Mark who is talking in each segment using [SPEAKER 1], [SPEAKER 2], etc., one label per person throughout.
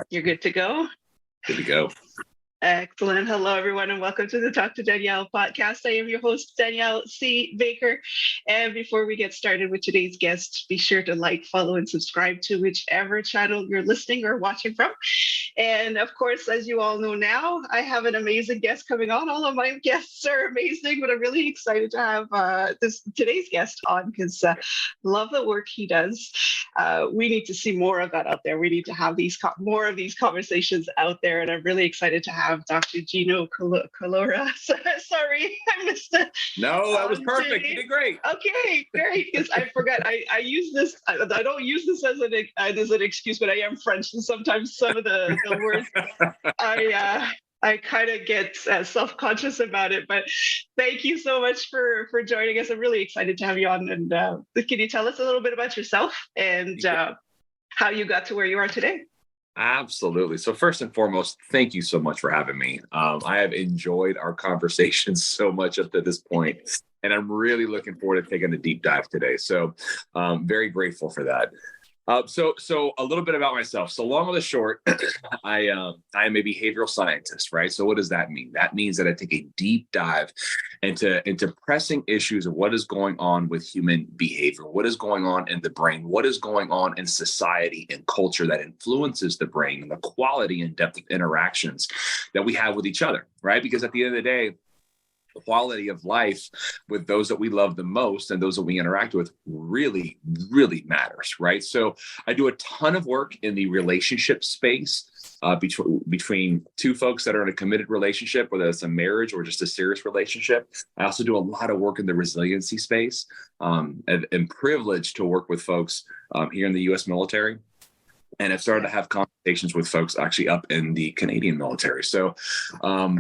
[SPEAKER 1] You're good to go?
[SPEAKER 2] Good to go.
[SPEAKER 1] Excellent. Hello, everyone, and welcome to the Talk to Danielle podcast. I am your host, Danielle C. Baker. And before we get started with today's guest, be sure to like, follow, and subscribe to whichever channel you're listening or watching from. And of course, as you all know now, I have an amazing guest coming on. All of my guests are amazing, but I'm really excited to have today's guest on because love the work he does. We need to see more of that out there. We need to have more of these conversations out there, and I'm really excited to have Dr. Gino Collura. Sorry, I missed it.
[SPEAKER 2] No, that was perfect. You did great.
[SPEAKER 1] Okay, great. Because I forgot. I use this. I don't use this as an excuse, but I am French, and sometimes some of the words I kind of get self-conscious about it. But thank you so much for joining us. I'm really excited to have you on. And can you tell us a little bit about yourself and how you got to where you are today?
[SPEAKER 2] Absolutely. So first and foremost, thank you so much for having me. I have enjoyed our conversations so much up to this point, and I'm really looking forward to taking a deep dive today. So very grateful for that. So a little bit about myself. So long or the short, I am a behavioral scientist, right? So what does that mean? That means that I take a deep dive into pressing issues of what is going on with human behavior, what is going on in the brain, what is going on in society and culture that influences the brain and the quality and depth of interactions that we have with each other, right? Because at the end of the day, quality of life with those that we love the most and those that we interact with really, really matters, right? So I do a ton of work in the relationship space between two folks that are in a committed relationship, whether it's a marriage or just a serious relationship. I also do a lot of work in the resiliency space and privileged to work with folks here in the U.S. military. And I've started to have conversations with folks actually up in the Canadian military. So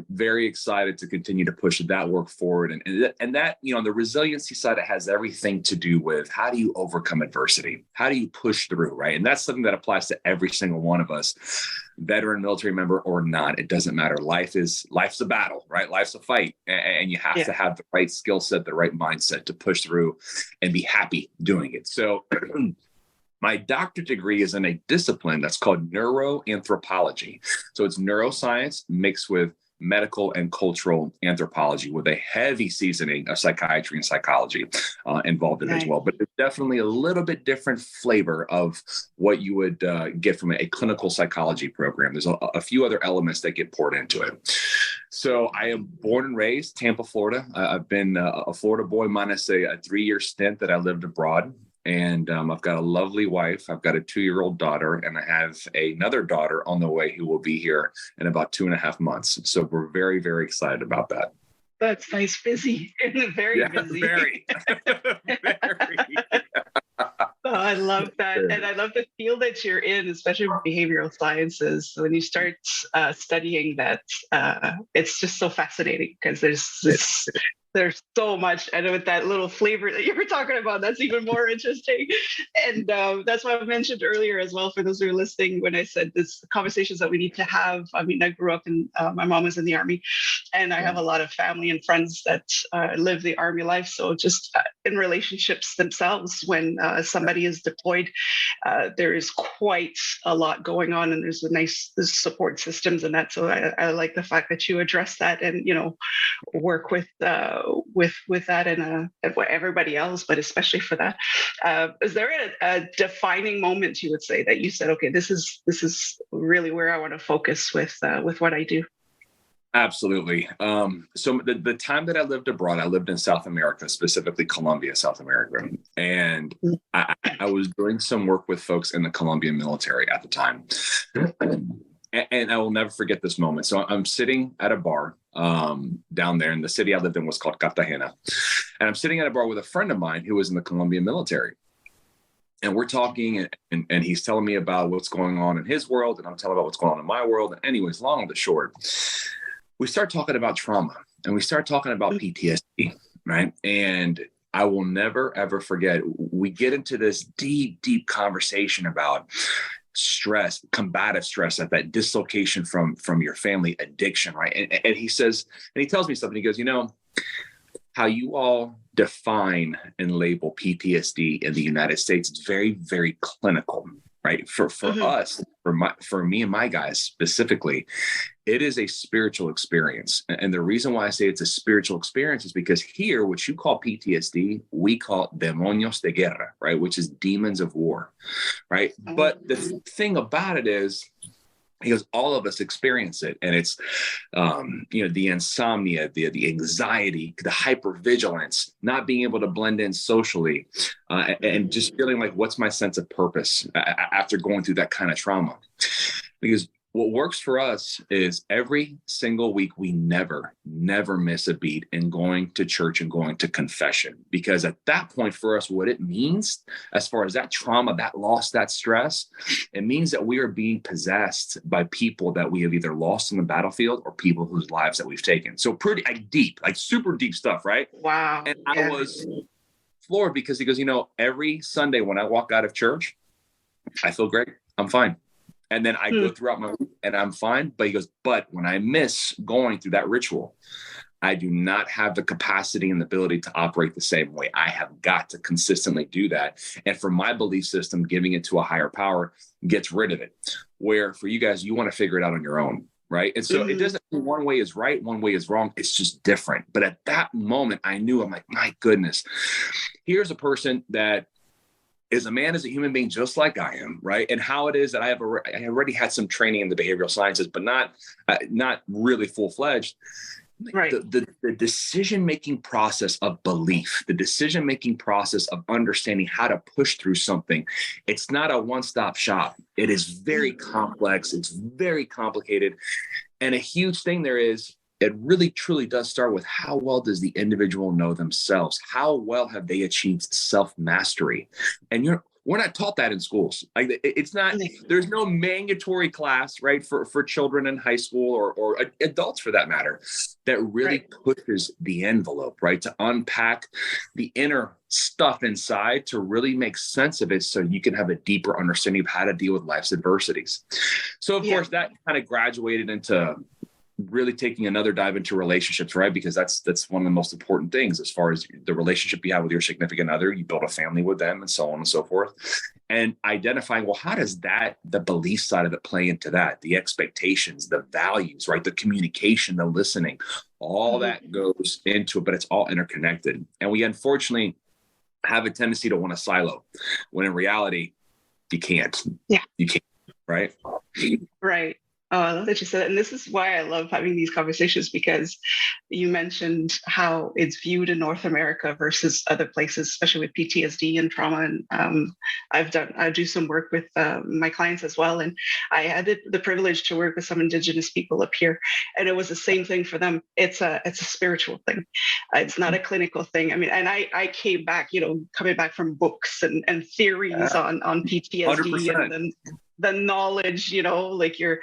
[SPEAKER 2] very excited to continue to push that work forward. And that, on the resiliency side, it has everything to do with how do you overcome adversity? How do you push through, right? And that's something that applies to every single one of us, veteran, military member or not. It doesn't matter. Life's a battle, right? Life's a fight. And you have to have the right skill set, the right mindset to push through and be happy doing it. So my doctorate degree is in a discipline that's called neuroanthropology. So it's neuroscience mixed with medical and cultural anthropology with a heavy seasoning of psychiatry and psychology involved in it as well. But it's definitely a little bit different flavor of what you would get from a clinical psychology program. There's a few other elements that get poured into it. So I am born and raised Tampa, Florida. I've been a Florida boy minus a 3-year stint that I lived abroad. And I've got a lovely wife. I've got a 2-year-old daughter, and I have another daughter on the way who will be here in about 2.5 months. So we're very, very excited about that.
[SPEAKER 1] That's nice, busy, very busy.
[SPEAKER 2] Very, very.
[SPEAKER 1] Oh, I love that. And I love the field that you're in, especially with behavioral sciences. When you start studying that, it's just so fascinating because there's so much, and with that little flavor that you were talking about, that's even more interesting. And that's what I mentioned earlier as well, for those who are listening, when I said this conversations that we need to have. I mean, I grew up my mom was in the Army, and I have a lot of family and friends that live the Army life. So just in relationships themselves, when somebody is deployed, there is quite a lot going on, and there's nice support systems and that. So I like the fact that you address that and, work with that and everybody else, but especially for that. Is there a defining moment you would say that you said, okay, this is really where I want to focus with what I do?
[SPEAKER 2] Absolutely. So the time that I lived abroad, I lived in South America, specifically Colombia, South America. And I was doing some work with folks in the Colombian military at the time. And I will never forget this moment. So I'm sitting at a bar down there, and the city I lived in was called Cartagena. And I'm sitting at a bar with a friend of mine who was in the Colombian military. And we're talking, and he's telling me about what's going on in his world, and I'm telling about what's going on in my world. And anyways, long and the short, we start talking about trauma, and we start talking about PTSD, right? And I will never, ever forget, we get into this deep, deep conversation about stress, combative stress, that dislocation from your family, addiction, right? And he says, and he tells me something. He goes, how you all define and label PTSD in the United States, it's very, very clinical, right? For us, for me and my guys specifically, it is a spiritual experience. And the reason why I say it's a spiritual experience is because here, what you call PTSD, we call demonios de guerra, right? Which is demons of war, right? But the thing about it is, because all of us experience it, and it's the insomnia, the anxiety, the hypervigilance, not being able to blend in socially, and just feeling like, what's my sense of purpose after going through that kind of trauma? Because what works for us is every single week, we never miss a beat in going to church and going to confession. Because at that point for us, what it means as far as that trauma, that loss, that stress, it means that we are being possessed by people that we have either lost on the battlefield or people whose lives that we've taken. So pretty deep, like super deep stuff, right?
[SPEAKER 1] Wow.
[SPEAKER 2] And I was floored because he goes, every Sunday when I walk out of church, I feel great. I'm fine. And then I go throughout my week and I'm fine. But he goes, but when I miss going through that ritual, I do not have the capacity and the ability to operate the same way. I have got to consistently do that. And for my belief system, giving it to a higher power gets rid of it. Where for you guys, you want to figure it out on your own. Right. And so it doesn't mean one way is right, one way is wrong. It's just different. But at that moment, I knew, I'm like, my goodness, here's a person that is a man, is a human being just like I am, right? And how it is that I already had some training in the behavioral sciences, but not really full-fledged. Right. The decision-making process of belief, the decision-making process of understanding how to push through something, it's not a one-stop shop. It is very complex. It's very complicated. And a huge thing there is, it really truly does start with how well does the individual know themselves? How well have they achieved self-mastery? And we're not taught that in schools. Like it's not, there's no mandatory class, right, for children in high school or adults for that matter, that really pushes the envelope, right, to unpack the inner stuff inside to really make sense of it so you can have a deeper understanding of how to deal with life's adversities. So of course that kind of graduated into really taking another dive into relationships, right? Because that's one of the most important things as far as the relationship you have with your significant other. You build a family with them and so on and so forth. And identifying, well, how does the belief side of it play into that? The expectations, the values, right? The communication, the listening, all that goes into it, but it's all interconnected. And we unfortunately have a tendency to want to silo when in reality, you can't. Yeah. You can't, right?
[SPEAKER 1] Right. Oh, I love that you said that. And this is why I love having these conversations, because you mentioned how it's viewed in North America versus other places, especially with PTSD and trauma. And I do some work with my clients as well. And I had the privilege to work with some Indigenous people up here. And it was the same thing for them. It's a spiritual thing. It's not a clinical thing. I mean, and I came back, coming back from books and theories on PTSD 100%. And then the knowledge, like you're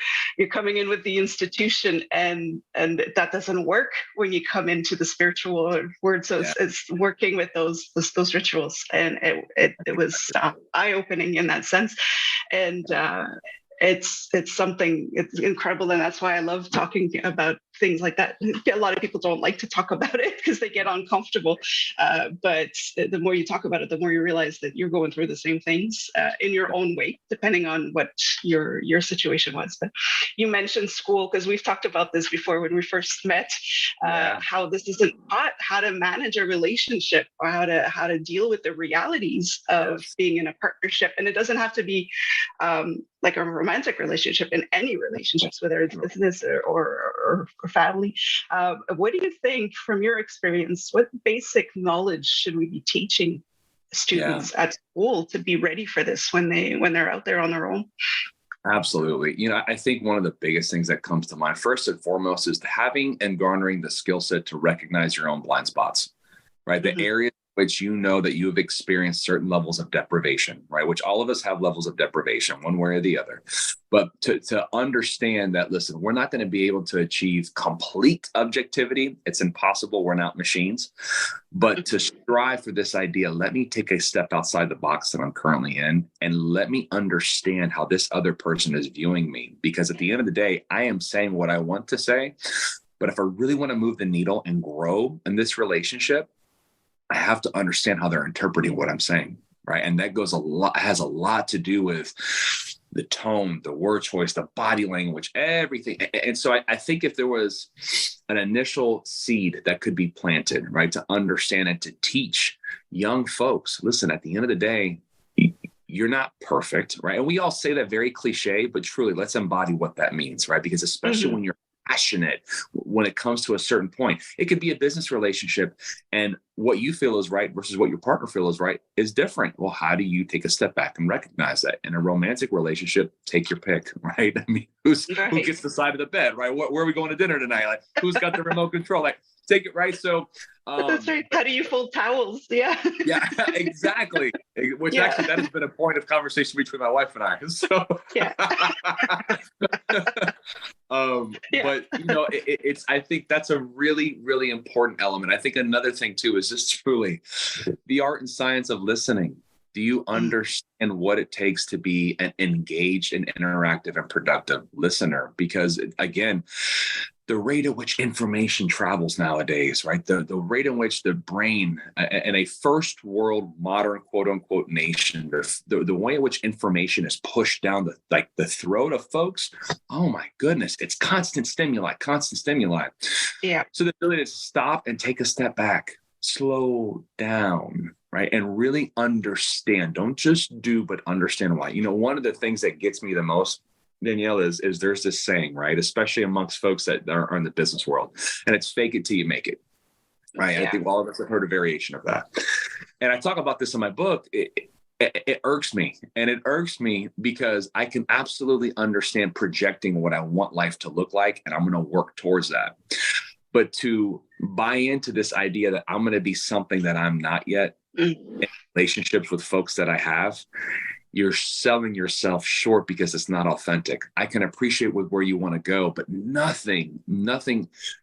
[SPEAKER 1] coming in with the institution and that doesn't work when you come into the spiritual word. So it's working with those rituals. And it was eye-opening in that sense. And it's something, it's incredible. And that's why I love talking about things like that. A lot of people don't like to talk about it because they get uncomfortable. But the more you talk about it, the more you realize that you're going through the same things in your own way, depending on what your situation was. But you mentioned school, because we've talked about this before when we first met, how this isn't taught how to manage a relationship or how to deal with the realities of being in a partnership. And it doesn't have to be like a romantic relationship, in any relationships, whether it's business or family. What do you think, from your experience, what basic knowledge should we be teaching students at school to be ready for this when they're out there on their own?
[SPEAKER 2] Absolutely. I think one of the biggest things that comes to mind, first and foremost, is having and garnering the skill set to recognize your own blind spots, right? The areas which that you have experienced certain levels of deprivation, right? Which all of us have levels of deprivation, one way or the other. But to understand that, listen, we're not going to be able to achieve complete objectivity. It's impossible. We're not machines. But to strive for this idea, let me take a step outside the box that I'm currently in, and let me understand how this other person is viewing me. Because at the end of the day, I am saying what I want to say. But if I really want to move the needle and grow in this relationship, I have to understand how they're interpreting what I'm saying. right? And that has a lot to do with the tone, the word choice, the body language, everything. And so I think if there was an initial seed that could be planted, right, to understand and to teach young folks, listen, at the end of the day, you're not perfect, right? And we all say that very cliche, but truly, let's embody what that means, right? Because especially when you're passionate, when it comes to a certain point, it could be a business relationship, and what you feel is right versus what your partner feels is right is different. Well, how do you take a step back and recognize that? In a romantic relationship, take your pick, right? I mean, who gets the side of the bed, right? Where are we going to dinner tonight? Like, who's got the remote control? Like, take it, right? So
[SPEAKER 1] that's right. How do you fold towels? Yeah.
[SPEAKER 2] Yeah, exactly. Which actually, that has been a point of conversation between my wife and I. So, but it's. I think that's a really, really important element. I think another thing too is just truly the art and science of listening. Do you understand what it takes to be an engaged and interactive and productive listener? Because again, the rate at which information travels nowadays, right? The rate in which the brain in a first world modern quote unquote nation, the way in which information is pushed down the throat of folks, oh my goodness, it's constant stimuli.
[SPEAKER 1] Yeah.
[SPEAKER 2] So the ability to stop and take a step back, slow down, right? And really understand. Don't just do, but understand why. One of the things that gets me the most, Danielle, is there's this saying, right? Especially amongst folks that are in the business world, and it's fake it till you make it, right? I think all of us have heard a variation of that. And I talk about this in my book. It irks me. And it irks me because I can absolutely understand projecting what I want life to look like, and I'm going to work towards that. But to buy into this idea that I'm going to be something that I'm not yet in relationships with folks that I have, you're selling yourself short because it's not authentic. I can appreciate where you want to go, but nothing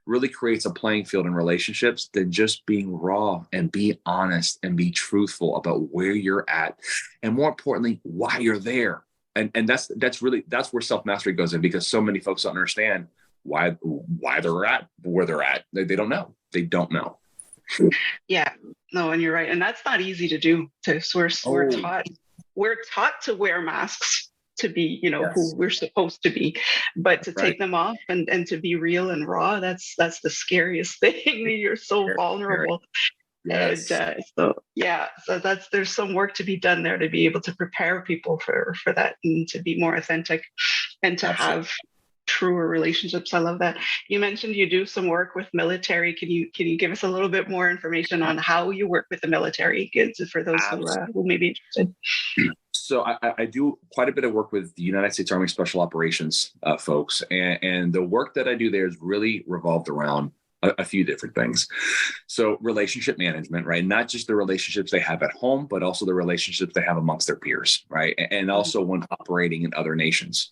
[SPEAKER 2] really creates a playing field in relationships than just being raw and be honest and be truthful about where you're at. And more importantly, why you're there. And that's where self-mastery goes in, because so many folks don't understand why they're at where they're at. They don't know. They don't know.
[SPEAKER 1] Yeah, no, and you're right. And that's not easy to do. We're taught to wear masks to be, who we're supposed to be, but to take them off and to be real and raw, that's the scariest thing. You're so vulnerable. Yes. And so there's some work to be done there to be able to prepare people for that and to be more authentic and to have truer relationships. I love that. You mentioned you do some work with military. Can you give us a little bit more information on how you work with the military, for those who may be interested?
[SPEAKER 2] So I do quite a bit of work with the United States Army Special Operations folks, and the work that I do there is really revolved around a few different things. So relationship management, right? Not just the relationships they have at home, but also the relationships they have amongst their peers, right? And also when operating in other nations,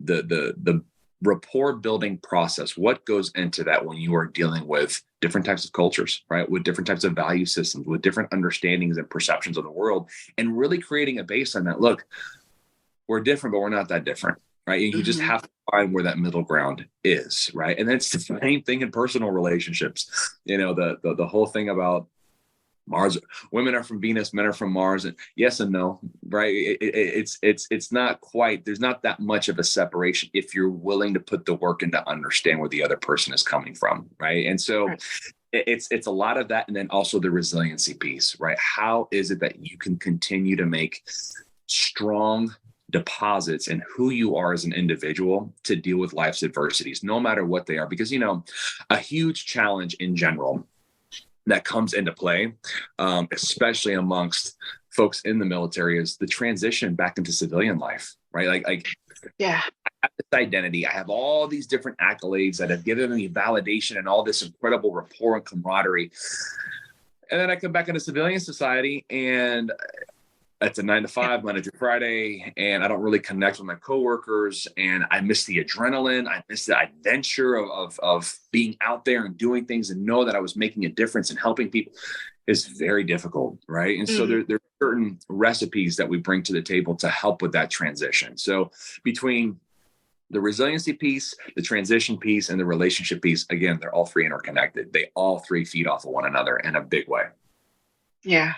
[SPEAKER 2] the rapport building process, what goes into that when you are dealing with different types of cultures, right? With different types of value systems, with different understandings and perceptions of the world, and really creating a baseline that, look, we're different, but we're not that different, right? And you just have to find where that middle ground is, right? And that's the same thing in personal relationships. The whole thing about Mars, women are from Venus, men are from Mars, and yes and no, right? It's not quite, there's not that much of a separation if you're willing to put the work in to understand where the other person is coming from, right? And so it's a lot of that, and then also the resiliency piece, right? How is it that you can continue to make strong deposits in who you are as an individual to deal with life's adversities, no matter what they are? Because, a huge challenge in general that comes into play, especially amongst folks in the military, is the transition back into civilian life, right? I have this identity. I have all these different accolades that have given me validation and all this incredible rapport and camaraderie. And then I come back into civilian society, and it's a 9-to-5, Monday through Friday, and I don't really connect with my coworkers, and I miss the adrenaline. I miss the adventure of being out there and doing things, and know that I was making a difference and helping people is very difficult, right? And so there are certain recipes that we bring to the table to help with that transition. So between the resiliency piece, the transition piece, and the relationship piece, again, they're all three interconnected. They all three feed off of one another in a big way.
[SPEAKER 1] Yeah.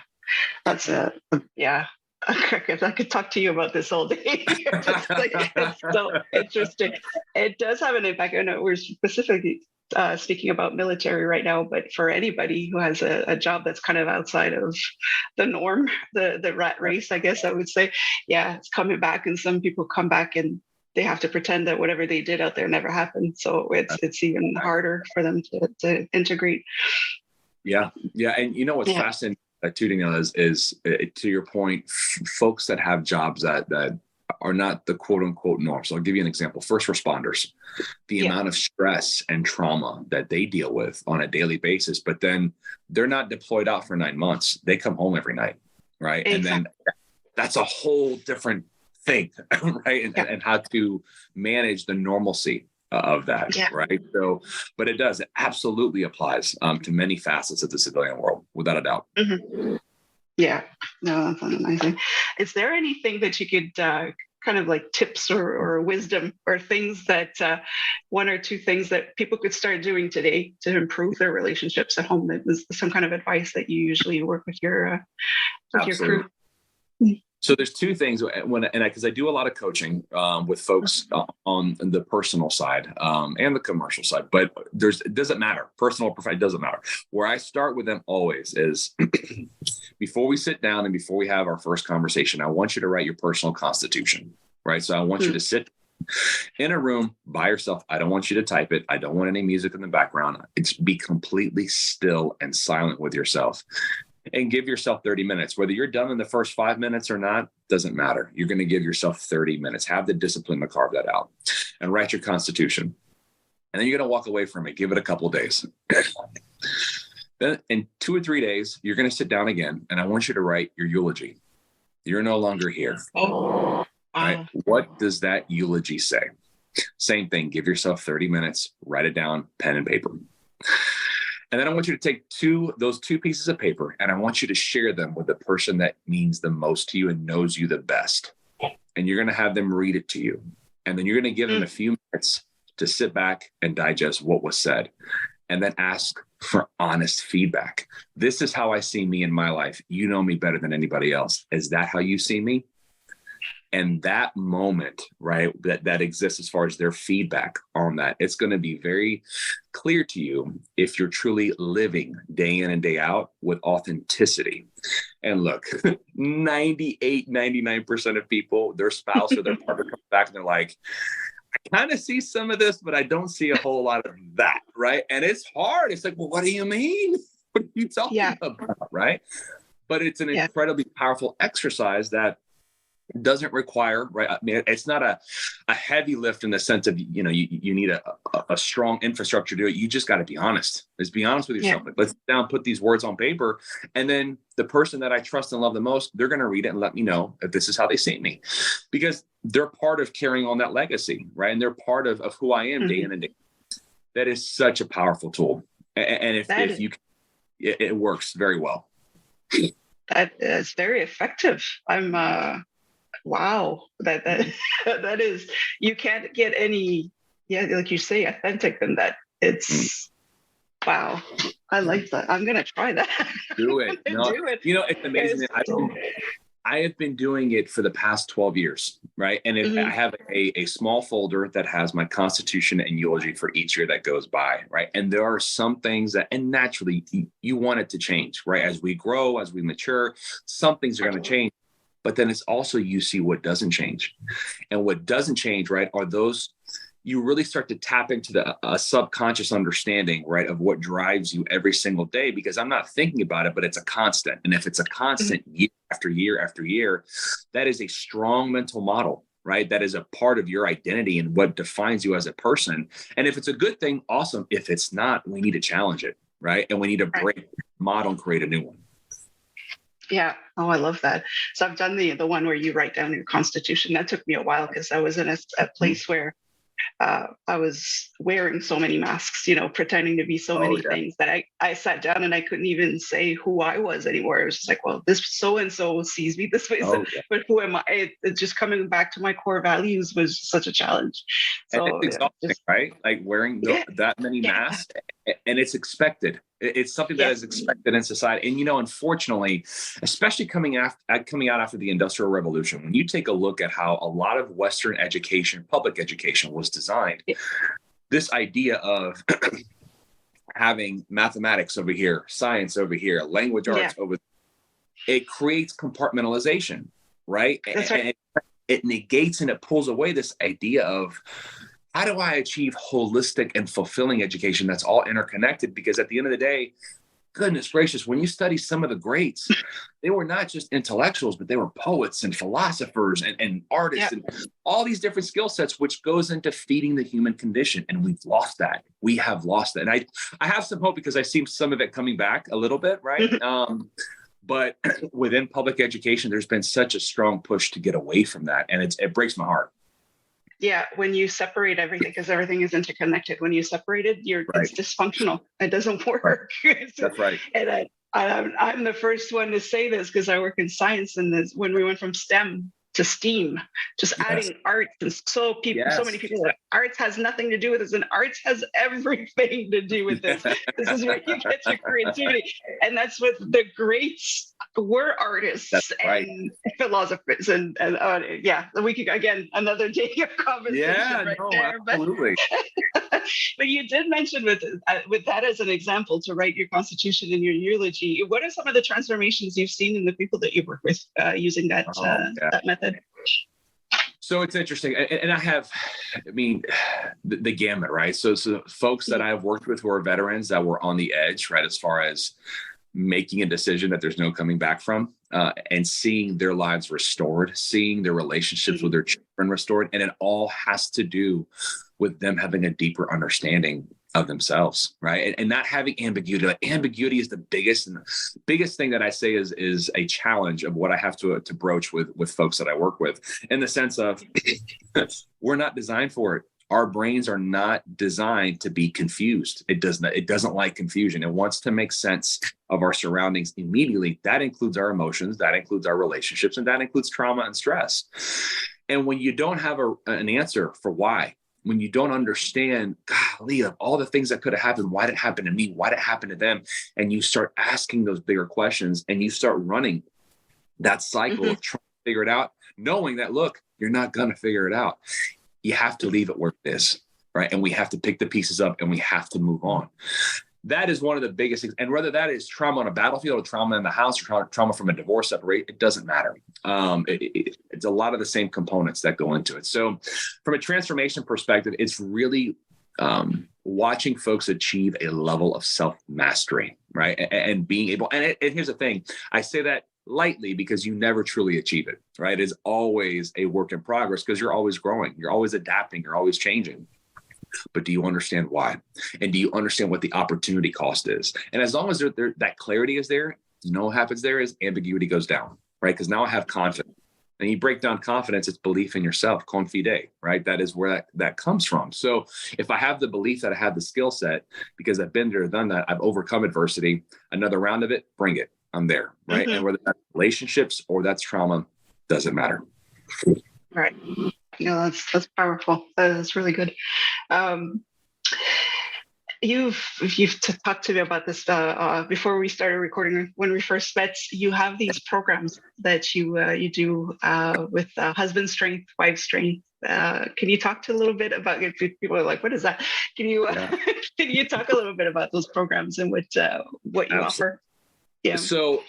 [SPEAKER 1] That's yeah. I could talk to you about this all day. It's so interesting. It does have an impact. I know we're specifically speaking about military right now, but for anybody who has a job that's kind of outside of the norm, the rat race, I guess I would say, yeah, it's coming back, and some people come back and they have to pretend that whatever they did out there never happened. So it's even harder for them to integrate.
[SPEAKER 2] Yeah, and you know what's fascinating too, Danielle, is to your point, folks that have jobs that are not the quote unquote norm. So I'll give you an example. First responders, the amount of stress and trauma that they deal with on a daily basis, but then they're not deployed out for 9 months. They come home every night, right? Exactly. And then that's a whole different thing, right? And how to manage the normalcy of that, right? So, but it absolutely applies to many facets of the civilian world, without a doubt.
[SPEAKER 1] Mm-hmm. Yeah, no, that's amazing. Is there anything that you could kind of like tips or wisdom or things that one or two things that people could start doing today to improve their relationships at home? That is some kind of advice that you usually work with your crew.
[SPEAKER 2] So there's two things because I do a lot of coaching with folks on the personal side and the commercial side, but it doesn't matter. Personal or professional, it doesn't matter. Where I start with them always is before we sit down and before we have our first conversation, I want you to write your personal constitution, right? So I want you to sit in a room by yourself. I don't want you to type it. I don't want any music in the background. It's be completely still and silent with yourself. And give yourself 30 minutes. Whether you're done in the first 5 minutes or not, doesn't matter. You're going to give yourself 30 minutes. Have the discipline to carve that out and write your constitution. And then you're going to walk away from it. Give it a couple of days. Then in 2 or 3 days, you're going to sit down again. And I want you to write your eulogy. You're no longer here. Right? What does that eulogy say? Same thing. Give yourself 30 minutes. Write it down, pen and paper. And then I want you to take those two pieces of paper, and I want you to share them with the person that means the most to you and knows you the best. And you're going to have them read it to you. And then you're going to give them a few minutes to sit back and digest what was said, and then ask for honest feedback. This is how I see me in my life. You know me better than anybody else. Is that how you see me? And that moment, right, that exists as far as their feedback on that, it's going to be very clear to you if you're truly living day in and day out with authenticity. And look, 98, 99% of people, their spouse or their partner comes back and they're like, I kind of see some of this, but I don't see a whole lot of that, right? And it's hard. It's like, well, what do you mean? What are you talking about, right? But it's an incredibly powerful exercise that doesn't require, right? I mean, it's not a heavy lift in the sense of, you need a strong infrastructure to do it. You just got to be honest. Just be honest with yourself. Like, let's sit down, put these words on paper. And then the person that I trust and love the most, they're going to read it and let me know if this is how they see me, because they're part of carrying on that legacy, right? And they're part of who I am day in and day. That is such a powerful tool. And if you, it works very well.
[SPEAKER 1] That is very effective. Wow, that is, you can't get any, like you say, authentic than that. It's wow. I like that. I'm gonna try that.
[SPEAKER 2] Do it. Do it. It's amazing. I have been doing it for the past 12 years, right? And I have a small folder that has my constitution and eulogy for each year that goes by, right? And there are some things that, and naturally, you want it to change, right? As we grow, as we mature, some things are going to change. But then it's also, you see what doesn't change. And what doesn't change, right, are those, you really start to tap into a subconscious understanding, right, of what drives you every single day, because I'm not thinking about it, but it's a constant. And if it's a constant year after year after year, that is a strong mental model, right? That is a part of your identity and what defines you as a person. And if it's a good thing, awesome. If it's not, we need to challenge it, right? And we need to break the model and create a new one.
[SPEAKER 1] Yeah. Oh, I love that. So I've done the one where you write down your constitution. That took me a while because I was in a place where I was wearing so many masks, pretending to be so many things that I sat down and I couldn't even say who I was anymore. It was just like, well, this so-and-so sees me this way, but who am I? It's just coming back to my core values was such a challenge. So
[SPEAKER 2] and it's exhausting, right? Like wearing that many masks, and it's expected, It's something that is expected in society. And, unfortunately, especially coming out after the Industrial Revolution, when you take a look at how a lot of Western education, public education was designed, this idea of having mathematics over here, science over here, language arts over there, it creates compartmentalization, right?
[SPEAKER 1] That's right.
[SPEAKER 2] And it negates and it pulls away this idea of, how do I achieve holistic and fulfilling education that's all interconnected? Because at the end of the day, goodness gracious, when you study some of the greats, they were not just intellectuals, but they were poets and philosophers and artists and all these different skill sets, which goes into feeding the human condition. And we've lost that. We have lost that. And I have some hope because I see some of it coming back a little bit, right? But within public education, there's been such a strong push to get away from that. And it breaks my heart.
[SPEAKER 1] Yeah, when you separate everything, because everything is interconnected, when you separate it, it's dysfunctional. It doesn't work.
[SPEAKER 2] That's right.
[SPEAKER 1] And I'm the first one to say this because I work in science, and when we went from STEM to STEAM, just adding arts, and so many people that arts has nothing to do with this, and arts has everything to do with this. This is where you get your creativity, and that's what the greats were, artists and philosophers, and we could, again, another day of conversation
[SPEAKER 2] absolutely.
[SPEAKER 1] But you did mention with that as an example to write your constitution and your eulogy. What are some of the transformations you've seen in the people that you work with using that method?
[SPEAKER 2] So it's interesting. And the gamut, right? So folks that I've worked with who are veterans that were on the edge, right, as far as making a decision that there's no coming back from, and seeing their lives restored, seeing their relationships with their children restored. And it all has to do with them having a deeper understanding of themselves, right? And not having ambiguity. Like, ambiguity is the biggest thing that I say is a challenge of what I have to broach with folks that I work with, in the sense of we're not designed for it. Our brains are not designed to be confused. It doesn't like confusion. It wants to make sense of our surroundings immediately. That includes our emotions, that includes our relationships, and that includes trauma and stress. And when you don't have an answer for why, when you don't understand, golly, of all the things that could have happened, why did it happen to me? Why did it happen to them? And you start asking those bigger questions, and you start running that cycle of trying to figure it out, knowing that, look, you're not going to figure it out. You have to leave it where it is, right? And we have to pick the pieces up, and we have to move on. That is one of the biggest things. And whether that is trauma on a battlefield or trauma in the house or trauma from a divorce, separation, it doesn't matter. It's a lot of the same components that go into it. So from a transformation perspective, it's really watching folks achieve a level of self-mastery, right? And being able, and here's the thing, I say that lightly because you never truly achieve it, right? It's always a work in progress because you're always growing, you're always adapting, you're always changing. But do you understand why? And do you understand what the opportunity cost is? And as long as that clarity is there, what happens there is ambiguity goes down, right? Because now I have confidence. And you break down confidence, it's belief in yourself, confide, right? That is where that comes from. So if I have the belief that I have the skill set, because I've been there, done that, I've overcome adversity, another round of it, bring it. I'm there, right? And whether that's relationships or that's trauma, doesn't matter.
[SPEAKER 1] Right. Yeah, that's powerful. That's really good. You've talked to me about this before we started recording. When we first met, you have these programs that you do with husband strength, wife strength. Can you talk to a little bit about it? People are like, "What is that?" Can you can you talk a little bit about those programs and what you offer? Yeah.
[SPEAKER 2] So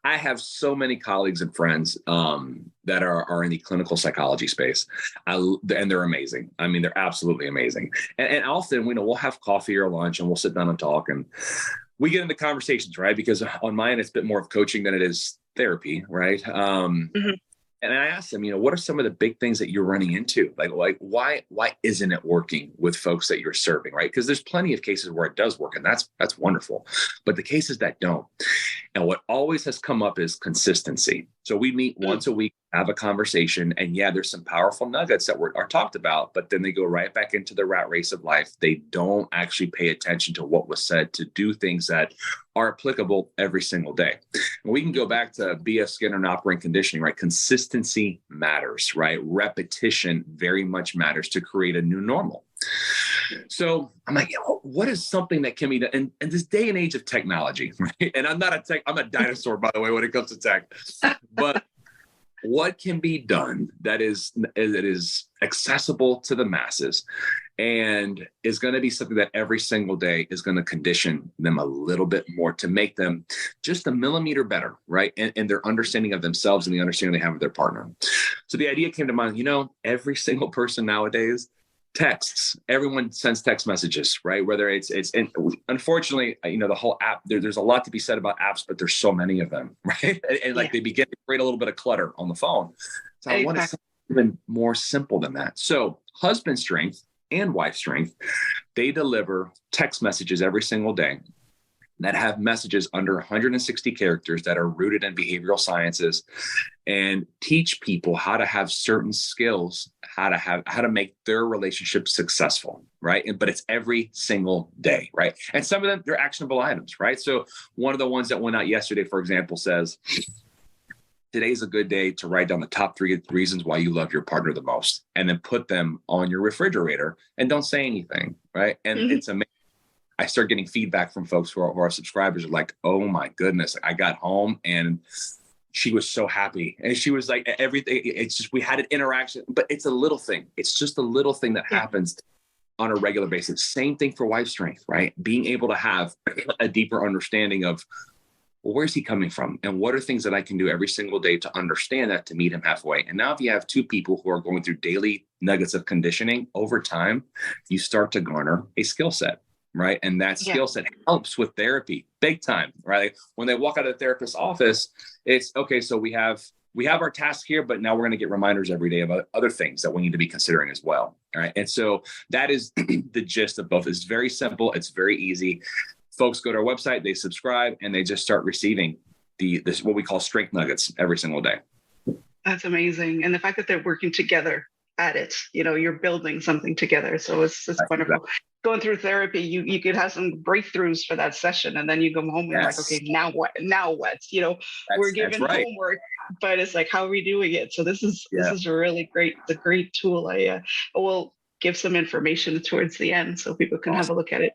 [SPEAKER 2] I have so many colleagues and friends that are in the clinical psychology space, and they're amazing. I mean, they're absolutely amazing. And often, we'll have coffee or lunch, and we'll sit down and talk, and we get into conversations, right? Because on my end, it's a bit more of coaching than it is therapy, right? And I asked them, what are some of the big things that you're running into? Like why isn't it working with folks that you're serving, right? Because there's plenty of cases where it does work, and that's wonderful. But the cases that don't, and what always has come up is consistency. So we meet once a week, have a conversation, and there's some powerful nuggets that are talked about, but then they go right back into the rat race of life. They don't actually pay attention to what was said to do things that are applicable every single day. And we can go back to B.F. Skinner and operant conditioning, right? Consistency matters, right? Repetition very much matters to create a new normal. So I'm like, what is something that can be done in this day and age of technology, right? And I'm a dinosaur, by the way, when it comes to tech. But what can be done that is accessible to the masses and is going to be something that every single day is going to condition them a little bit more to make them just a millimeter better, right? And their understanding of themselves and the understanding they have of their partner. So the idea came to mind, every single person nowadays texts. Everyone sends text messages, right? Whether it's and unfortunately, the whole app, there's a lot to be said about apps, but there's so many of them, right? And like they begin to create a little bit of clutter on the phone. So I want something even more simple than that. So husband strength and wife strength, they deliver text messages every single day that have messages under 160 characters that are rooted in behavioral sciences and teach people how to have certain skills, how to make their relationship successful, right? But it's every single day, right? And some of them, they're actionable items, right? So one of the ones that went out yesterday, for example, says, today's a good day to write down the top 3 reasons why you love your partner the most, and then put them on your refrigerator and don't say anything, right? And it's amazing. I start getting feedback from folks who are subscribers are like, oh my goodness, I got home and she was so happy. And she was like, everything, it's just, we had an interaction, but it's a little thing. It's just a little thing that happens on a regular basis. Same thing for wife strength, right? Being able to have a deeper understanding of, well, where's he coming from? And what are things that I can do every single day to understand that, to meet him halfway? And now if you have 2 people who are going through daily nuggets of conditioning, over time, you start to garner a skill set. Right. And that skill set helps with therapy big time. Right. When they walk out of the therapist's office, it's okay. So we have our task here, but now we're going to get reminders every day about other things that we need to be considering as well. All right. And so that is the gist of both. It's very simple. It's very easy. Folks go to our website, they subscribe, and they just start receiving this what we call strength nuggets every single day.
[SPEAKER 1] That's amazing. And the fact that they're working together at it, you're building something together. So it's wonderful. Exactly. Going through therapy, you could have some breakthroughs for that session, and then you go home and you're like, okay, now what? We're given homework, but it's like, how are we doing it? So this is really great. It's a great tool. I will give some information towards the end so people can have a look at it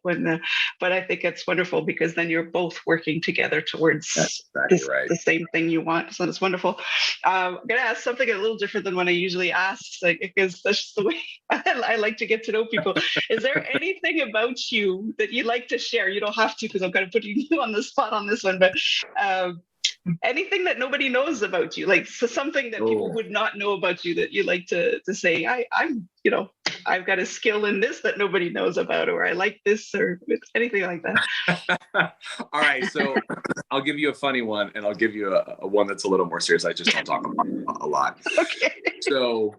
[SPEAKER 1] but I think it's wonderful because then you're both working together towards the same thing you want. So it's wonderful. I'm going to ask something a little different than what I usually ask, because that's just the way I like to get to know people. Is there anything about you that you'd like to share? You don't have to, because I'm kind of putting you on the spot on this one, but anything that nobody knows about you, like something that people would not know about you that you like to say, I'm I've got a skill in this that nobody knows about, or I like this, or anything like that.
[SPEAKER 2] All right. So I'll give you a funny one, and I'll give you a one that's a little more serious. I just don't talk about a lot.
[SPEAKER 1] Okay.
[SPEAKER 2] So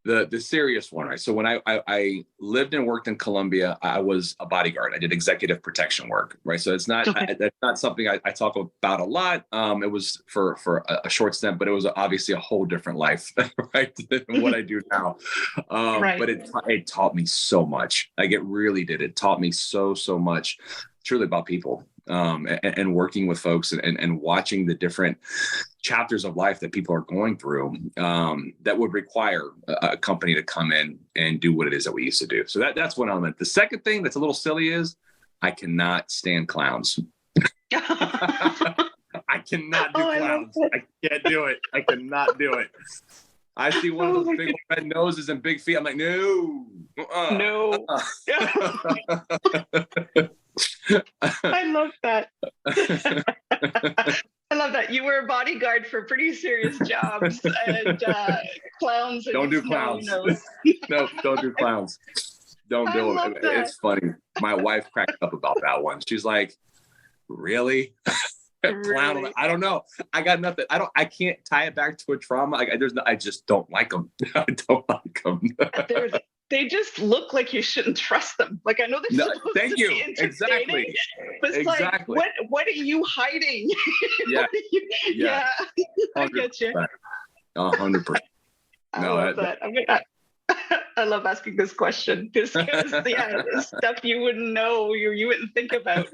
[SPEAKER 2] the serious one, right? So when I lived and worked in Colombia, I was a bodyguard. I did executive protection work, right? So it's not that's not something I talk about a lot. It was for a short stint, but it was obviously a whole different life, right, than what I do now. But it taught me so much. Like, it really did. It taught me so much, truly, about people. And working with folks and watching the different chapters of life that people are going through, that would require a company to come in and do what it is that we used to do. So that's one element. The second thing that's a little silly is I cannot stand clowns. I cannot do clowns. I can't do it. I cannot do it. I see one of those big red noses and big feet. I'm like, no.
[SPEAKER 1] No. I love that. I love that. You were a bodyguard for pretty serious jobs, and clowns.
[SPEAKER 2] Don't do clowns. No, don't do clowns. Don't do it. It's funny. My wife cracked up about that one. She's like, really? Clown? Really? I don't know. I got nothing. I can't tie it back to a trauma. I just don't like them. I don't like them.
[SPEAKER 1] They just look like you shouldn't trust them. Like, I know they're supposed to be entertaining,
[SPEAKER 2] exactly.
[SPEAKER 1] But it's like, what are you hiding?
[SPEAKER 2] Yeah.
[SPEAKER 1] I get you.
[SPEAKER 2] 100%.
[SPEAKER 1] I love that. I love asking this question because stuff you wouldn't know, you wouldn't think about.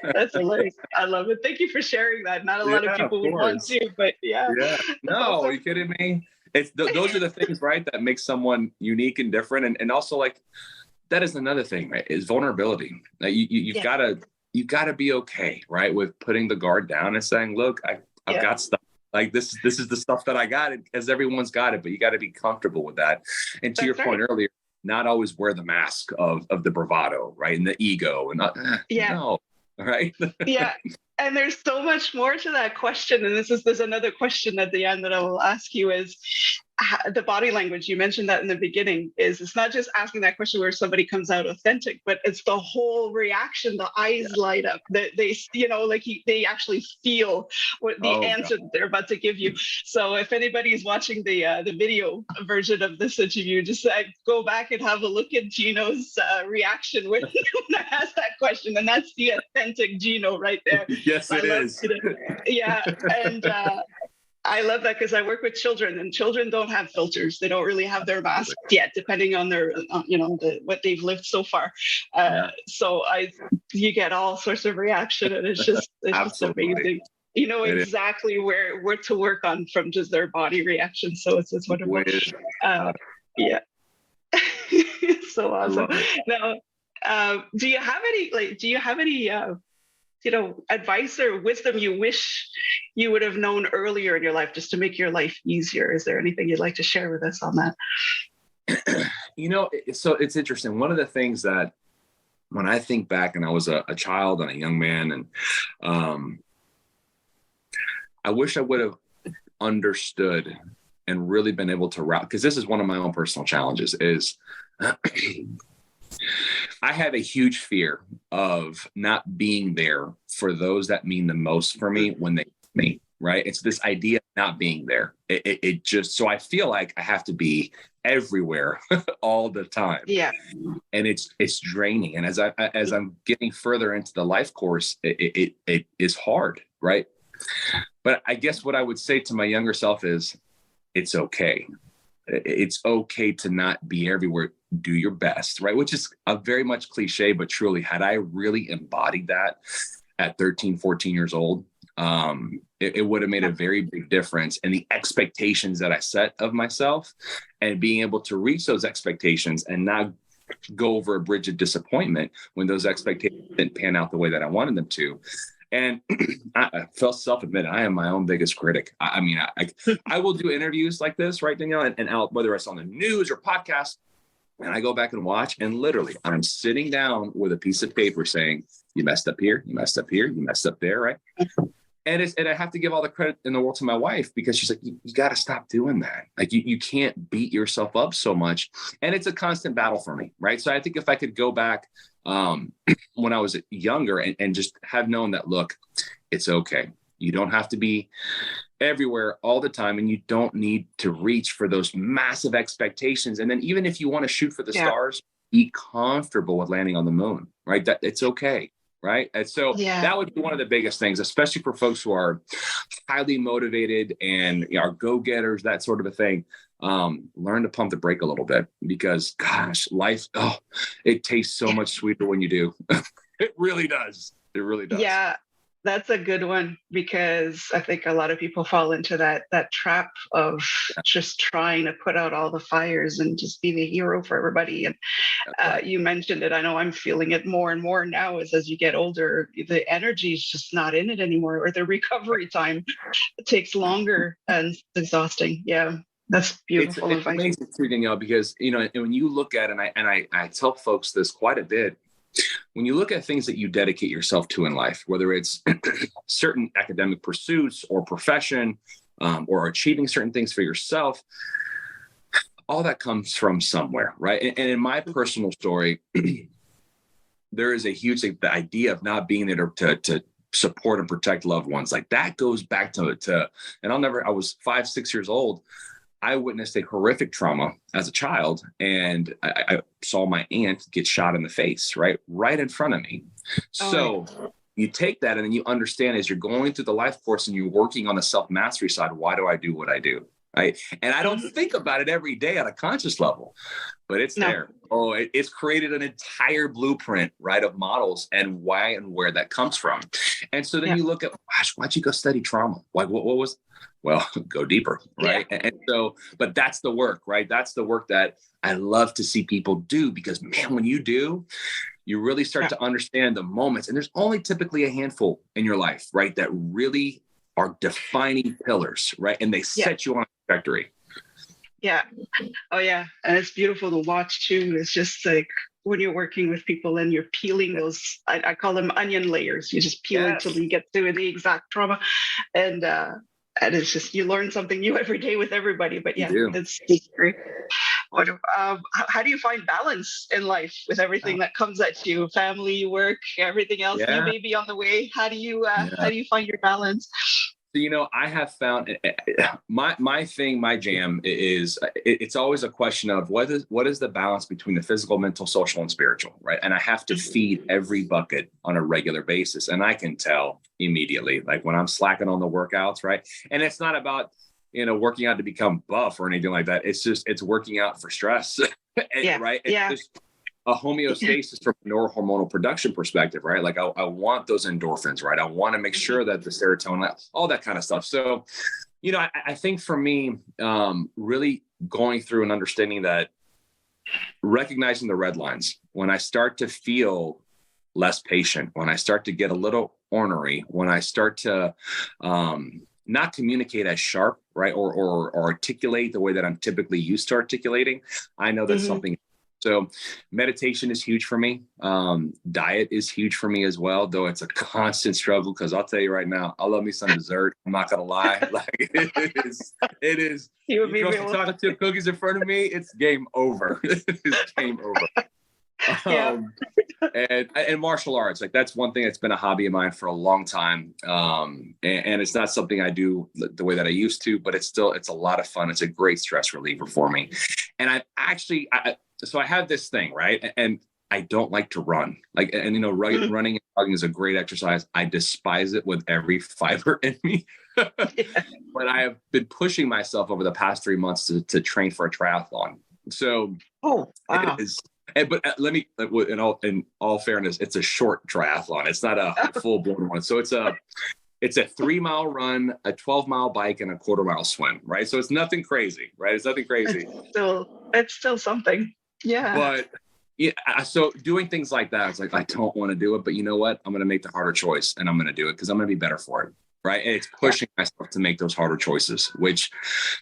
[SPEAKER 1] That's hilarious. I love it. Thank you for sharing that. Not a lot of people would want to, but yeah.
[SPEAKER 2] No, awesome. Are you kidding me? It's those are the things, right, that make someone unique and different, and also, like, that is another thing, right? Is vulnerability. You've got to be okay, right, with putting the guard down and saying, look, I've got stuff. Like this is the stuff that I got, because everyone's got it, but you got to be comfortable with that. And to your point earlier, not always wear the mask of the bravado, right, and the ego, and no, right?
[SPEAKER 1] Yeah. And there's so much more to that question. And there's another question at the end that I will ask you is the body language. You mentioned that in the beginning. It's not just asking that question where somebody comes out authentic, but it's the whole reaction. The eyes light up. They actually feel what the answer that they're about to give you. So if anybody is watching the video version of this interview, just go back and have a look at Gino's reaction when I asked that question, and that's the authentic Gino right there.
[SPEAKER 2] Yes, it is.
[SPEAKER 1] Yeah, and I love that because I work with children, and children don't have filters. They don't really have their masks yet, depending on their, what they've lived so far. So you get all sorts of reaction, and it's just amazing. You know exactly where to work on from just their body reaction. So it's wonderful. Yeah, so awesome. Now, do you have any advice or wisdom you wish you would have known earlier in your life, just to make your life easier? Is there anything you'd like to share with us on that?
[SPEAKER 2] So it's interesting. One of the things that when I think back, and I was a child and a young man, and I wish I would have understood and really been able to route, because this is one of my own personal challenges, is I have a huge fear of not being there for those that mean the most for me when they need me, right? It's this idea of not being there. It just, so I feel like I have to be everywhere all the time.
[SPEAKER 1] Yeah.
[SPEAKER 2] And it's draining. And as I'm getting further into the life course, it is hard, right? But I guess what I would say to my younger self is, it's okay. It's okay to not be everywhere. Do your best, right? Which is a very much cliche, but truly, had I really embodied that at 13, 14 years old, it would have made a very big difference in the expectations that I set of myself, and being able to reach those expectations and not go over a bridge of disappointment when those expectations didn't pan out the way that I wanted them to. And I felt self-admitted, I am my own biggest critic. I mean, I will do interviews like this, right, Danielle, and out, whether it's on the news or podcast, and I go back and watch, and literally I'm sitting down with a piece of paper saying, you messed up here, you messed up here, you messed up there, right? And I have to give all the credit in the world to my wife, because she's like, you got to stop doing that. Like you can't beat yourself up so much. And it's a constant battle for me, right? So I think if I could go back when I was younger and just have known that, look, it's okay. You don't have to be everywhere all the time, and you don't need to reach for those massive expectations. And then even if you want to shoot for the stars, be comfortable with landing on the moon, right? That it's okay. Right. And so that would be one of the biggest things, especially for folks who are highly motivated and are go-getters, that sort of a thing. Learn to pump the brake a little bit, because gosh, life, it tastes so much sweeter when you do. It really does. It really does.
[SPEAKER 1] Yeah. That's a good one, because I think a lot of people fall into that trap of just trying to put out all the fires and just be the hero for everybody. And you mentioned it. I know I'm feeling it more and more now as you get older, the energy is just not in it anymore, or the recovery time takes longer and it's exhausting. Yeah. That's beautiful advice.
[SPEAKER 2] It's amazing too, Danielle, because, when you look at, and I tell folks this quite a bit, when you look at things that you dedicate yourself to in life, whether it's certain academic pursuits or profession, or achieving certain things for yourself, all that comes from somewhere, right? And in my personal story, there is a huge the idea of not being there to support and protect loved ones. Like that goes back to and I was 5-6 years old. I witnessed a horrific trauma as a child, and I saw my aunt get shot in the face, right in front of me. So you take that, and then you understand as you're going through the life course and you're working on the self-mastery side, why do I do what I do? right? And I don't
[SPEAKER 1] Mhm.
[SPEAKER 2] think about it every day on a conscious level, but it's
[SPEAKER 1] No.
[SPEAKER 2] there. Oh, it's created an entire blueprint, right, of models and why and where that comes from. And so then
[SPEAKER 1] Yeah.
[SPEAKER 2] you look at, gosh, why'd you go study trauma? Like, what was, well, go deeper, right?
[SPEAKER 1] Yeah.
[SPEAKER 2] And so, but that's the work, right? That's the work that I love to see people do, because man, when you do, you really start
[SPEAKER 1] Yeah.
[SPEAKER 2] to understand the moments. And there's only typically a handful in your life, right, that really are defining pillars, right? And they
[SPEAKER 1] Yeah.
[SPEAKER 2] set you on a trajectory.
[SPEAKER 1] Yeah. Oh yeah. And it's beautiful to watch too. It's just like when you're working with people and you're peeling those, I call them onion layers. You just peel until
[SPEAKER 2] Yes,
[SPEAKER 1] you get to the exact trauma. And it's just, you learn something new every day with everybody. But
[SPEAKER 2] you
[SPEAKER 1] yeah,
[SPEAKER 2] do.
[SPEAKER 1] it's great. How do you find balance in life with everything that comes at you? Family, work, everything else, new
[SPEAKER 2] Yeah.
[SPEAKER 1] baby on the way. How
[SPEAKER 2] Yeah.
[SPEAKER 1] do you find your balance?
[SPEAKER 2] So, I have found my jam is it's always a question of what is the balance between the physical, mental, social, and spiritual, right? And I have to feed every bucket on a regular basis, and I can tell immediately, like when I'm slacking on the workouts, right? And it's not about working out to become buff or anything like that. It's working out for stress,
[SPEAKER 1] Yeah.
[SPEAKER 2] right? It's
[SPEAKER 1] Yeah.
[SPEAKER 2] just a homeostasis from a neurohormonal production perspective, right? Like I want those endorphins, right? I want to make sure that the serotonin, all that kind of stuff. So, I think for me, really going through and understanding that, recognizing the red lines, when I start to feel less patient, when I start to get a little ornery, when I start to not communicate as sharp, right, or articulate the way that I'm typically used to articulating, I know that's
[SPEAKER 1] Mhm.
[SPEAKER 2] something. So meditation is huge for me. Diet is huge for me as well, though it's a constant struggle, because I'll tell you right now, I love me some dessert. I'm not gonna lie. Like it is.
[SPEAKER 1] You and
[SPEAKER 2] You
[SPEAKER 1] me
[SPEAKER 2] throw some
[SPEAKER 1] both.
[SPEAKER 2] chocolate chip cookies in front of me, it's game over. It's game over.
[SPEAKER 1] Yeah.
[SPEAKER 2] Um, and martial arts, like that's one thing that's been a hobby of mine for a long time. And it's not something I do the way that I used to, but it's a lot of fun. It's a great stress reliever for me. And so I have this thing, right? And I don't like to run.
[SPEAKER 1] Mhm.
[SPEAKER 2] Running and jogging is a great exercise. I despise it with every fiber in me.
[SPEAKER 1] Yeah.
[SPEAKER 2] But I have been pushing myself over the past 3 months to train for a triathlon. So
[SPEAKER 1] Oh,
[SPEAKER 2] it
[SPEAKER 1] wow.
[SPEAKER 2] is. But let me, in all fairness, it's a short triathlon. It's not a full blown one. So it's a 3 mile run, a 12-mile bike, and a quarter-mile swim, right? So it's nothing crazy, right? It's nothing crazy.
[SPEAKER 1] It's still something. Yeah.
[SPEAKER 2] But yeah, so doing things like that, it's like, I don't want to do it, but you know what? I'm going to make the harder choice, and I'm going to do it because I'm going to be better for it. Right. And it's
[SPEAKER 1] Yeah.
[SPEAKER 2] pushing myself to make those harder choices, which,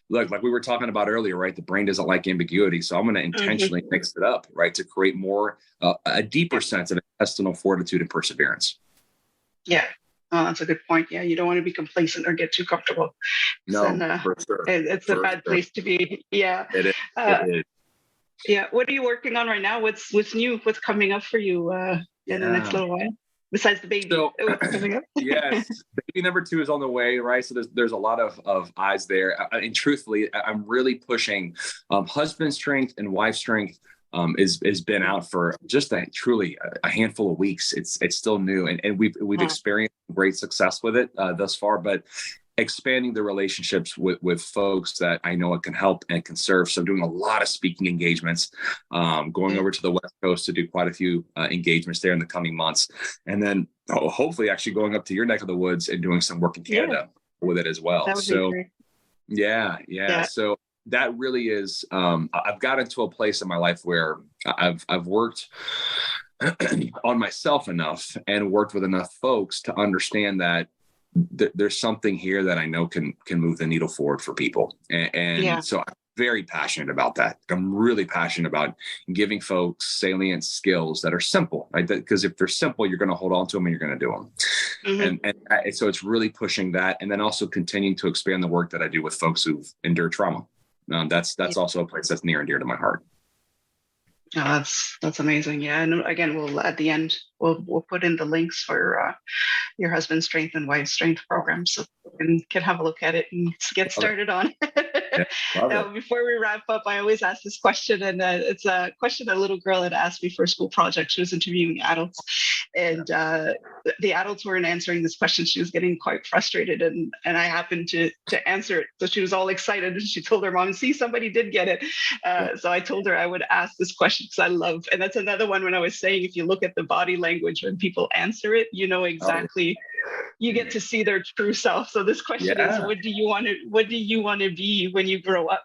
[SPEAKER 2] look, like we were talking about earlier, right? The brain doesn't like ambiguity. So I'm going to
[SPEAKER 1] Mhm.
[SPEAKER 2] intentionally mix it up, right? To create more, a deeper
[SPEAKER 1] Yeah.
[SPEAKER 2] sense of intestinal fortitude and perseverance.
[SPEAKER 1] Yeah. Oh, that's a good point. Yeah, you don't want to be complacent or get too comfortable. 'Cause then
[SPEAKER 2] No, for sure.
[SPEAKER 1] it's a
[SPEAKER 2] For
[SPEAKER 1] bad
[SPEAKER 2] sure.
[SPEAKER 1] place to be. Yeah.
[SPEAKER 2] It is. It
[SPEAKER 1] Uh,
[SPEAKER 2] is.
[SPEAKER 1] yeah. What are you working on right now? What's new? What's coming up for you in the next
[SPEAKER 2] Yeah.
[SPEAKER 1] little while? Besides the baby,
[SPEAKER 2] So,
[SPEAKER 1] what's coming up?
[SPEAKER 2] yes, baby number 2 is on the way, right? So there's a lot of eyes there, and truthfully, I'm really pushing husband strength and wife strength. Is been out for just truly a handful of weeks. It's still new, and we've
[SPEAKER 1] Oh,
[SPEAKER 2] experienced great success with it thus far, but expanding the relationships with folks that I know it can help and can serve. So doing a lot of speaking engagements, going
[SPEAKER 1] mm,
[SPEAKER 2] over to the West Coast to do quite a few engagements there in the coming months. And then hopefully actually going up to your neck of the woods and doing some work in
[SPEAKER 1] yeah,
[SPEAKER 2] Canada with it as well.
[SPEAKER 1] that would be
[SPEAKER 2] So
[SPEAKER 1] great.
[SPEAKER 2] yeah.
[SPEAKER 1] Yeah.
[SPEAKER 2] So that really is, I've gotten to a place in my life where I've worked on myself enough and worked with enough folks to understand that there's something here that I know can move the needle forward for people.
[SPEAKER 1] Yeah.
[SPEAKER 2] And so I'm very passionate about that. I'm really passionate about giving folks salient skills that are simple, right? Because if they're simple, you're going to hold on to them and you're going to do them.
[SPEAKER 1] Hmm.
[SPEAKER 2] And so it's really pushing that, and then also continuing to expand the work that I do with folks who've endured trauma. That's also a place that's near and dear to my heart.
[SPEAKER 1] Oh, that's amazing. Yeah, and again, we'll at the end we'll put in the links for your husband's strength and wife's strength program, so you can have a look at it and get
[SPEAKER 2] Love it.
[SPEAKER 1] started on.
[SPEAKER 2] Love
[SPEAKER 1] Now,
[SPEAKER 2] it.
[SPEAKER 1] before we wrap up, I always ask this question, and it's a question a little girl had asked me for a school project. She was interviewing adults, and the adults weren't answering this question. She was getting quite frustrated, and I happened to answer it. So she was all excited, and she told her mom, "See, somebody did get it." So I told her I would ask this question because I love, and that's another one when I was saying, if you look at the body language when people answer it, you know exactly. You get to see their true self. So this question is, what do you want to be when you grow up?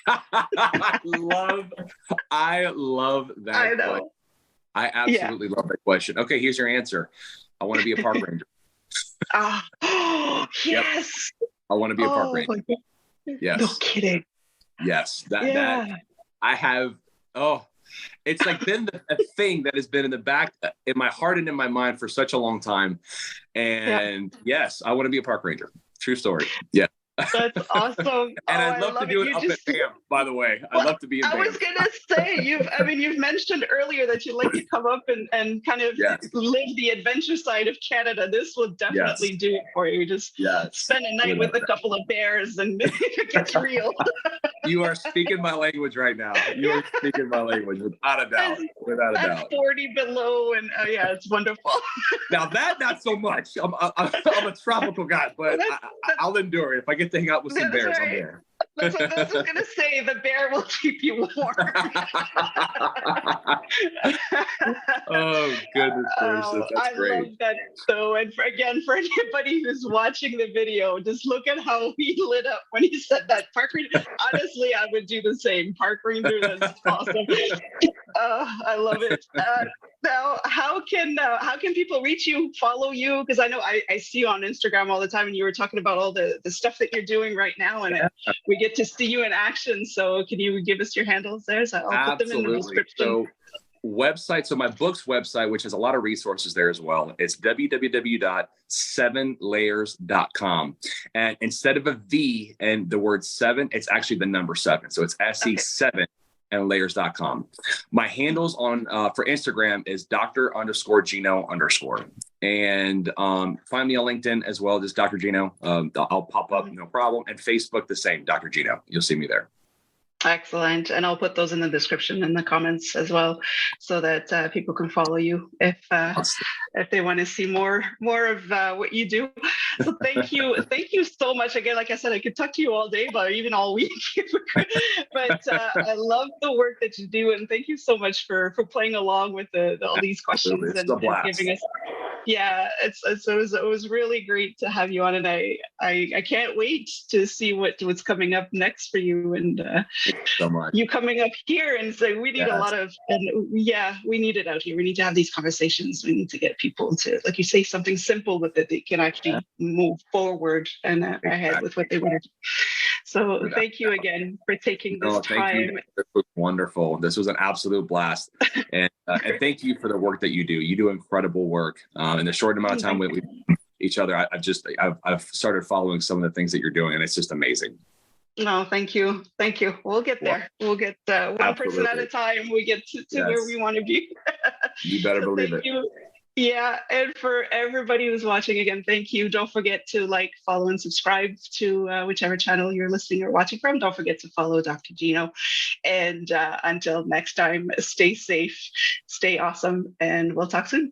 [SPEAKER 2] I love that.
[SPEAKER 1] I know.
[SPEAKER 2] Question. I absolutely love that question. Okay, here's your answer. I want to be a park ranger.
[SPEAKER 1] Oh, yes.
[SPEAKER 2] Yep. I want to be a park ranger. Yes.
[SPEAKER 1] No kidding.
[SPEAKER 2] Yes. That I have. Oh, it's like been a thing that has been in the back in my heart and in my mind for such a long time. And yes, I want to be a park ranger. True story. Yeah.
[SPEAKER 1] That's awesome.
[SPEAKER 2] And I'd love to do it up at BAM, by the way. I'd love to be in BAM.
[SPEAKER 1] I was gonna say, you've mentioned earlier that you like to come up and kind of live the adventure side of Canada. This will definitely do it for you. Just spend a night with a couple of bears and it gets real.
[SPEAKER 2] You are speaking my language right now. You are speaking my language without a doubt. Without a doubt.
[SPEAKER 1] 40 below, and it's wonderful.
[SPEAKER 2] Now that not so much. I'm a tropical guy, but I'll endure it. If I get to hang out with some bears, I'm there.
[SPEAKER 1] That's what I was going to say. The bear will keep you warm.
[SPEAKER 2] Oh, goodness gracious. That's great.
[SPEAKER 1] I love that. So, and for anybody who's watching the video, just look at how he lit up when he said that. Park ranger. Honestly, I would do the same. Park ranger, that's awesome. I love it. Now, how can people reach you, follow you? Because I know I see you on Instagram all the time, and you were talking about all the stuff that you're doing right now, and we get to see you in action. So can you give us your handles there? So I'll put them in the description.
[SPEAKER 2] So my book's website, which has a lot of resources there as well, it's www.7layers.com. And instead of a V and the word 7, it's actually the number 7. So it's SE7 and layers.com. My handles on for Instagram is Dr_Gino_. And find me on LinkedIn as well, just Dr. Gino. I'll pop up, no problem. And Facebook, the same, Dr. Gino. You'll see me there.
[SPEAKER 1] Excellent. And I'll put those in the description in the comments as well, so that people can follow you if they want to see more of what you do. So thank you so much again. Like I said, I could talk to you all day, but even all week. But I love the work that you do, and thank you so much for playing along with all these questions and giving us. Yeah, it was really great to have you on, and I can't wait to see what's coming up next for you, and
[SPEAKER 2] so much.
[SPEAKER 1] You coming up here and say we need a lot of, and we need it out here. We need to have these conversations. We need to get people to, like you say, something simple with it. They can actually move forward and ahead with what they want to do. So thank you again for taking this time.
[SPEAKER 2] This was wonderful. This was an absolute blast. And thank you for the work that you do. You do incredible work. In the short amount of time we each other, I've started following some of the things that you're doing, and it's just amazing.
[SPEAKER 1] No, thank you. We'll get there. We'll get one person at a time. We get to where we want to be.
[SPEAKER 2] You better believe it.
[SPEAKER 1] You. Yeah, and for everybody who's watching, again, thank you. Don't forget to follow, and subscribe to whichever channel you're listening or watching from. Don't forget to follow Dr. Gino. And until next time, stay safe, stay awesome, and we'll talk soon.